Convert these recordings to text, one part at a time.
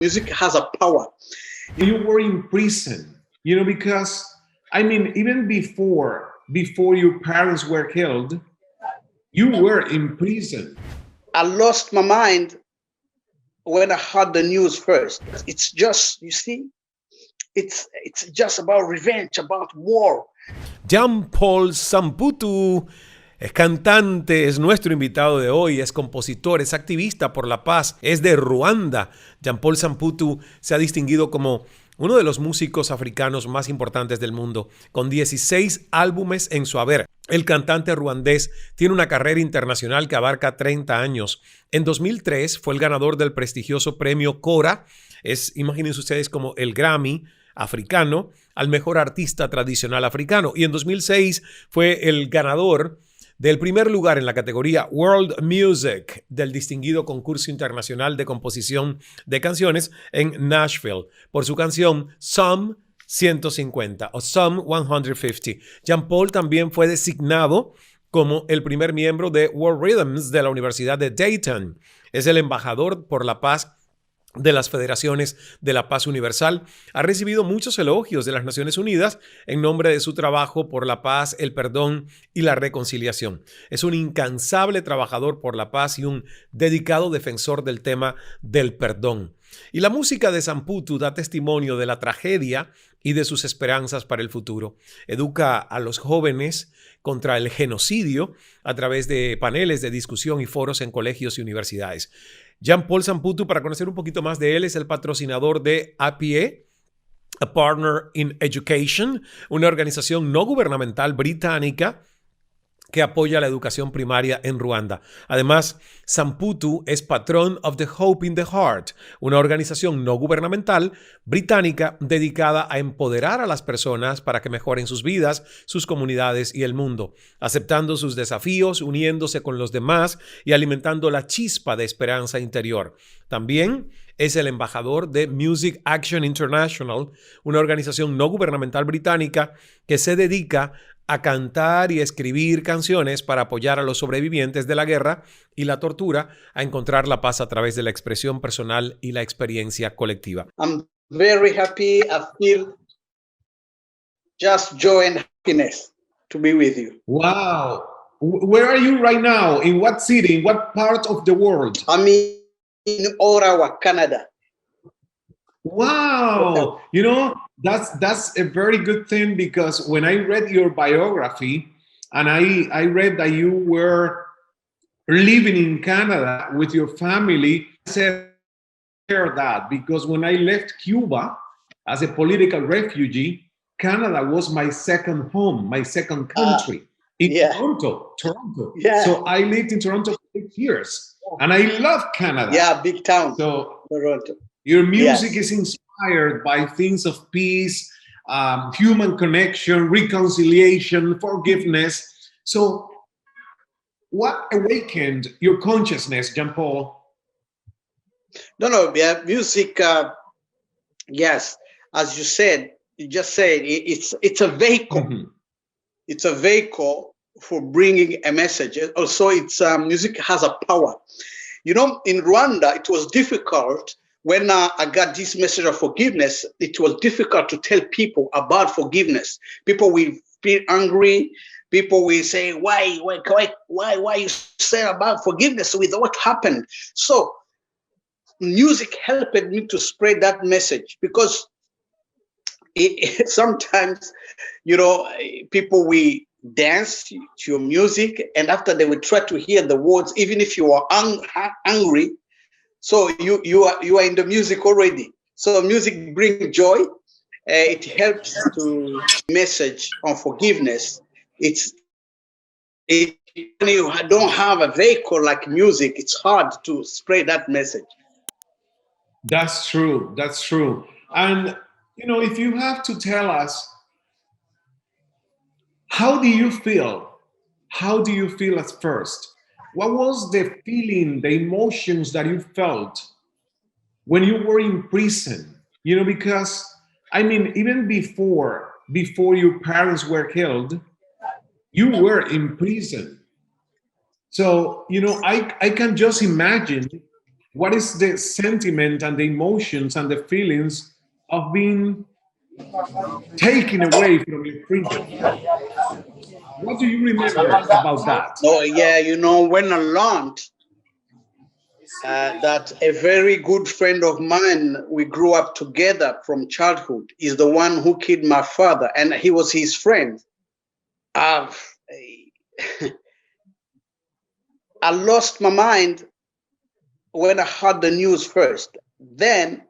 Music has a power. You were in prison, because I mean, even before your parents were killed, you were in prison. I lost my mind when I heard the news first. It's just, you see, it's just about revenge, about war. Jean-Paul Samputu es cantante, es nuestro invitado de hoy, es compositor, es activista por la paz, es de Ruanda. Jean-Paul Samputu se ha distinguido como uno de los músicos africanos más importantes del mundo, con 16 álbumes en su haber. El cantante ruandés tiene una carrera internacional que abarca 30 años. En 2003 fue el ganador del prestigioso premio Cora, imagínense ustedes, como el Grammy africano al mejor artista tradicional africano. Y en 2006 fue el ganador del primer lugar en la categoría World Music del distinguido concurso internacional de composición de canciones en Nashville por su canción Some 150 o Some 150. Jean-Paul también fue designado como el primer miembro de World Rhythms de la Universidad de Dayton. Es el embajador por la paz de las Federaciones de la Paz Universal. Ha recibido muchos elogios de las Naciones Unidas en nombre de su trabajo por la paz, el perdón y la reconciliación. Es un incansable trabajador por la paz y un dedicado defensor del tema del perdón. Y la música de Samputu da testimonio de la tragedia y de sus esperanzas para el futuro. Educa a los jóvenes contra el genocidio a través de paneles de discusión y foros en colegios y universidades. Jean-Paul Samputu, para conocer un poquito más de él, es el patrocinador de APE, A Partner in Education, una organización no gubernamental británica que apoya la educación primaria en Ruanda. Además, Samputu es patrón of the Hope in the Heart, una organización no gubernamental británica dedicada a empoderar a las personas para que mejoren sus vidas, sus comunidades y el mundo, aceptando sus desafíos, uniéndose con los demás y alimentando la chispa de esperanza interior. También es el embajador de Music Action International, una organización no gubernamental británica que se dedica a cantar y escribir canciones para apoyar a los sobrevivientes de la guerra y la tortura a encontrar la paz a través de la expresión personal y la experiencia colectiva. I'm very happy. I feel just joy and happiness to be with you. Wow. Where are you right now? In what city? In what part of the world? I'm in Ottawa, Canada. Wow. That's a very good thing, because when I read your biography and I read that you were living in Canada with your family, I said that because when I left Cuba as a political refugee, Canada was my second home, my second country in Toronto. Yeah. So I lived in Toronto for 6 years and I love Canada. Yeah, big town. So Toronto. Your music is inspired by things of peace, human connection, reconciliation, forgiveness. So what awakened your consciousness, Jean-Paul? No, music, yes, as you said, you just said, it's a vehicle. Mm-hmm. It's a vehicle for bringing a message. Also, music has a power. In Rwanda, it was difficult. When I got this message of forgiveness, it was difficult to tell people about forgiveness. People will feel angry. People will say, why you say about forgiveness with what happened? So music helped me to spread that message, because sometimes, people will dance to your music, and after they will try to hear the words, even if you are angry. So you are in the music already. So music brings joy. It helps to message on forgiveness. When you don't have a vehicle like music, it's hard to spread that message. That's true. That's true. And if you have to tell us, how do you feel? How do you feel at first? What was the feeling, the emotions that you felt when you were in prison? Because even before your parents were killed, you were in prison. So, I can just imagine what is the sentiment and the emotions and the feelings of being taken away from your freedom? What do you remember about that? No, yeah, you know, when I learned that a very good friend of mine, we grew up together from childhood, is the one who killed my father, and he was his friend. Uh, I lost my mind when I heard the news first. Then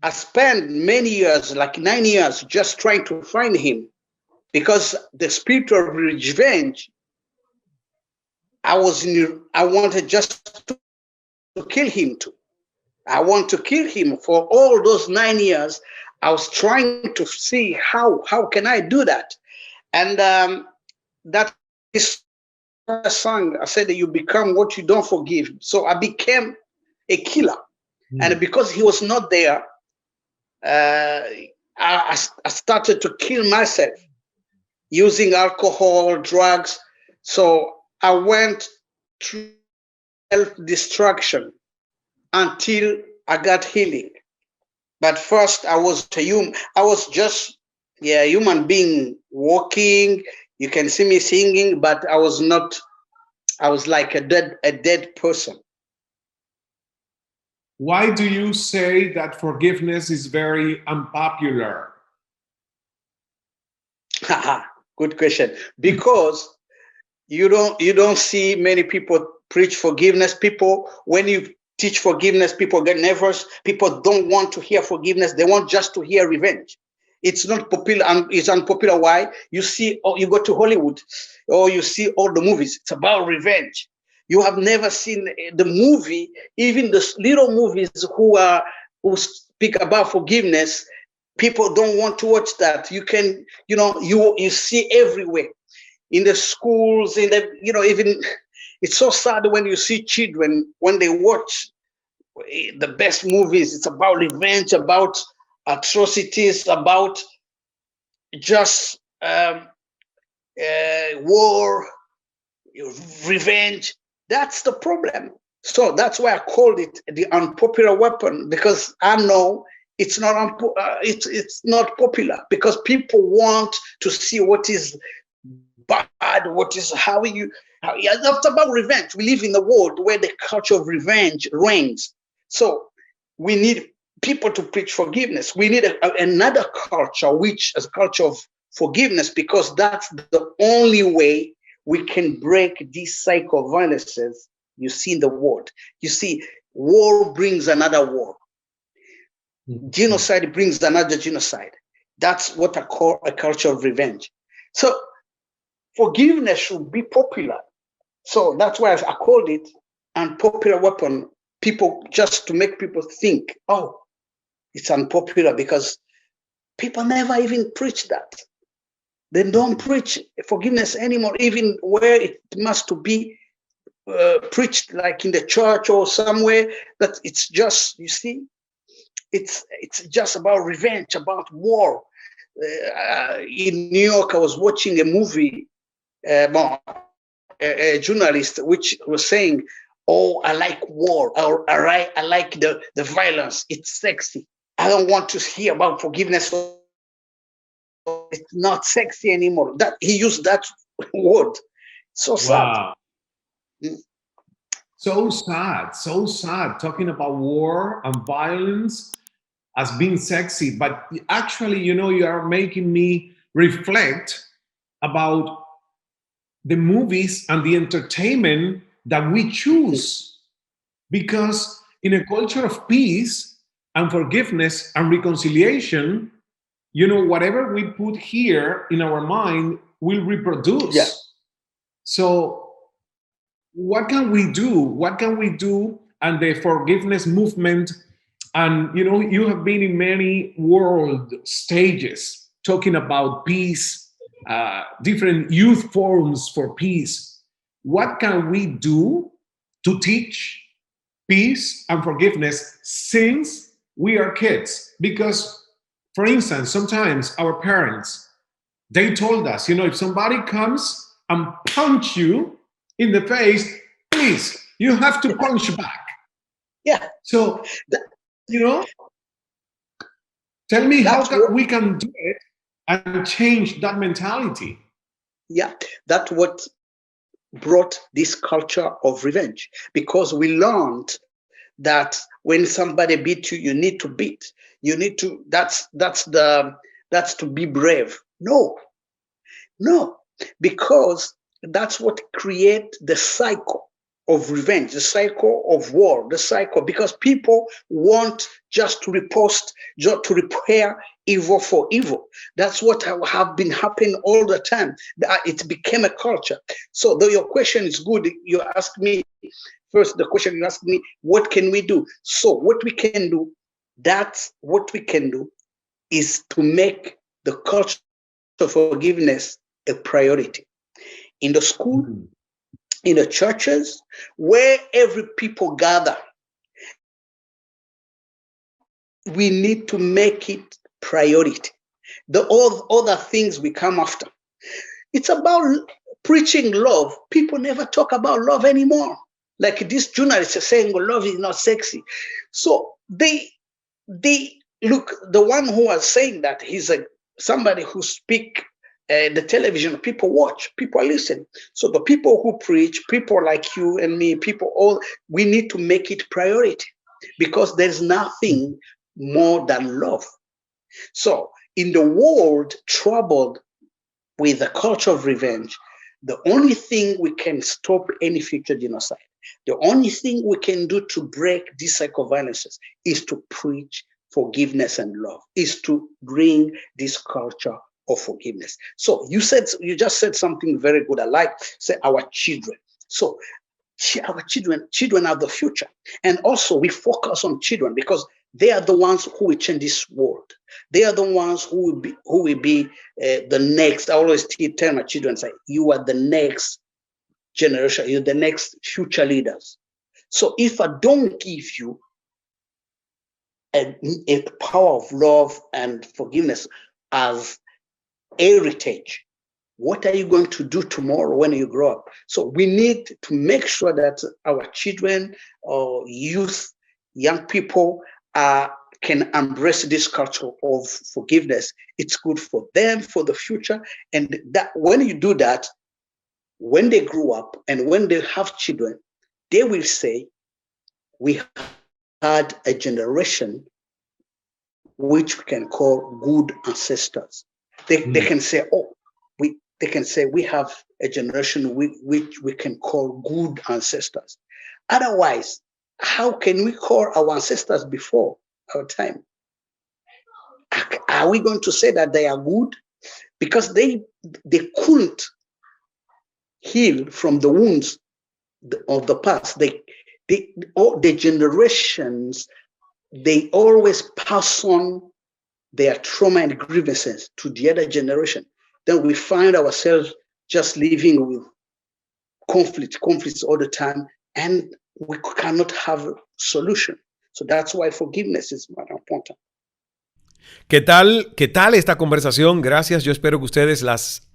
I spent many years, like 9 years, just trying to find him, because the spirit of revenge, I wanted just to kill him too. I want to kill him. For all those 9 years, I was trying to see how can I do that. And that is a song. I said that you become what you don't forgive. So I became a killer. And because he was not there, I started to kill myself using alcohol, drugs. So I went through self-destruction until I got healing. But first, I was just a human being walking. You can see me singing, but I was not. I was like a dead person. Why do you say that forgiveness is very unpopular? Good question. Because you don't see many people preach forgiveness. People, when you teach forgiveness, people get nervous. People don't want to hear forgiveness. They want just to hear revenge. It's not popular, and it's unpopular. Why? You see, or you go to Hollywood, or you see all the movies. It's about revenge. You have never seen the movie, even the little movies who speak about forgiveness. People don't want to watch that. You can, you see everywhere in the schools, in the, even it's so sad when you see children when they watch the best movies. It's about revenge, about atrocities, about just war, revenge. That's the problem. So that's why I called it the unpopular weapon, because I know it's not it's not popular, because people want to see what is bad, what is it's about revenge. We live in a world where the culture of revenge reigns. So we need people to preach forgiveness. We need another culture, which is a culture of forgiveness, because that's the only way we can break this cycle of violences you see in the world. You see, war brings another war. Genocide brings another genocide. That's what I call a culture of revenge. So forgiveness should be popular. So that's why I called it unpopular weapon. People, just to make people think, oh, it's unpopular, because people never even preach that. They don't preach forgiveness anymore, even where it must to be preached, like in the church or somewhere. That it's just, you see, it's just about revenge, about war. In New York, I was watching a movie, a journalist, which was saying, oh, I like war, or I like the violence. It's sexy. I don't want to hear about forgiveness. It's not sexy anymore. That he used that word. So sad. Wow. So sad. Talking about war and violence as being sexy, but actually, you are making me reflect about the movies and the entertainment that we choose. Because in a culture of peace and forgiveness and reconciliation, whatever we put here in our mind will reproduce. Yeah. So what can we do? What can we do? And the forgiveness movement, and you have been in many world stages talking about peace, different youth forums for peace. What can we do to teach peace and forgiveness since we are kids? Because, for instance, sometimes our parents, they told us, if somebody comes and punch you in the face, please, you have to punch back. Yeah. So, That, you know, tell me how we can do it and change that mentality. Yeah, that's what brought this culture of revenge, because we learned that when somebody beat you, you need to beat. You need to. That's to be brave. No, because that's what create the cycle of revenge, the cycle of war, the cycle, because people want just to riposte, just to repair evil for evil. That's what have been happening all the time. It became a culture. So though your question is good, you ask me first, the question you ask me, what can we do? So what we can do, is to make the culture of forgiveness a priority in the school, in the churches, where every people gather. We need to make it priority. The all other things we come after. It's about preaching love. People never talk about love anymore. Like this journalist is saying, well, love is not sexy. So they look, the one who was saying that, he's somebody who speak the television, people watch, people listen. So the people who preach, people like you and me, people all, we need to make it priority, because there's nothing more than love. So in the world troubled with the culture of revenge, the only thing we can stop any future genocide, the only thing we can do to break this cycle of violences, is to preach forgiveness and love, is to bring this culture of forgiveness. So you just said something very good. I like, say, our children. So our children are the future. And also we focus on children because they are the ones who will change this world. They are the ones who will be the next. I always tell my children, say, you are the next generation, you're the next future leaders. So if I don't give you a power of love and forgiveness as heritage, what are you going to do tomorrow when you grow up? So we need to make sure that our children or youth, young people can embrace this culture of forgiveness. It's good for them, for the future. And that when you do that, when they grow up and when they have children, they will say, we had a generation which we can call good ancestors. They can say, they can say we have a generation which we can call good ancestors. Otherwise, how can we call our ancestors before our time? Are we going to say that they are good? Because they couldn't heal from the wounds of the past. All the generations, they always pass on their trauma and grievances to the other generation. Then we find ourselves just living with conflicts all the time, and we cannot have a solution. So that's why forgiveness is very important. ¿Qué tal esta conversación? Gracias. Yo espero que ustedes las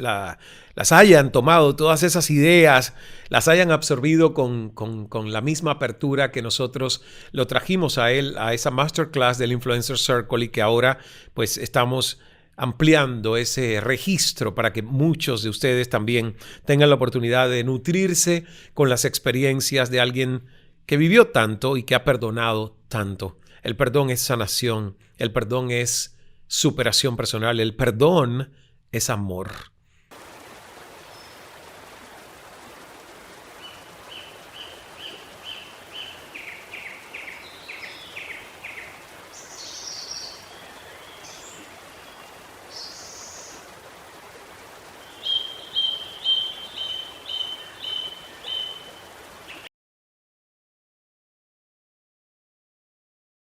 hayan tomado, todas esas ideas, las hayan absorbido con la misma apertura que nosotros lo trajimos a él, a esa masterclass del Influencer Circle, y que ahora pues estamos ampliando ese registro para que muchos de ustedes también tengan la oportunidad de nutrirse con las experiencias de alguien que vivió tanto y que ha perdonado tanto. El perdón es sanación, el perdón es superación personal, el perdón es amor.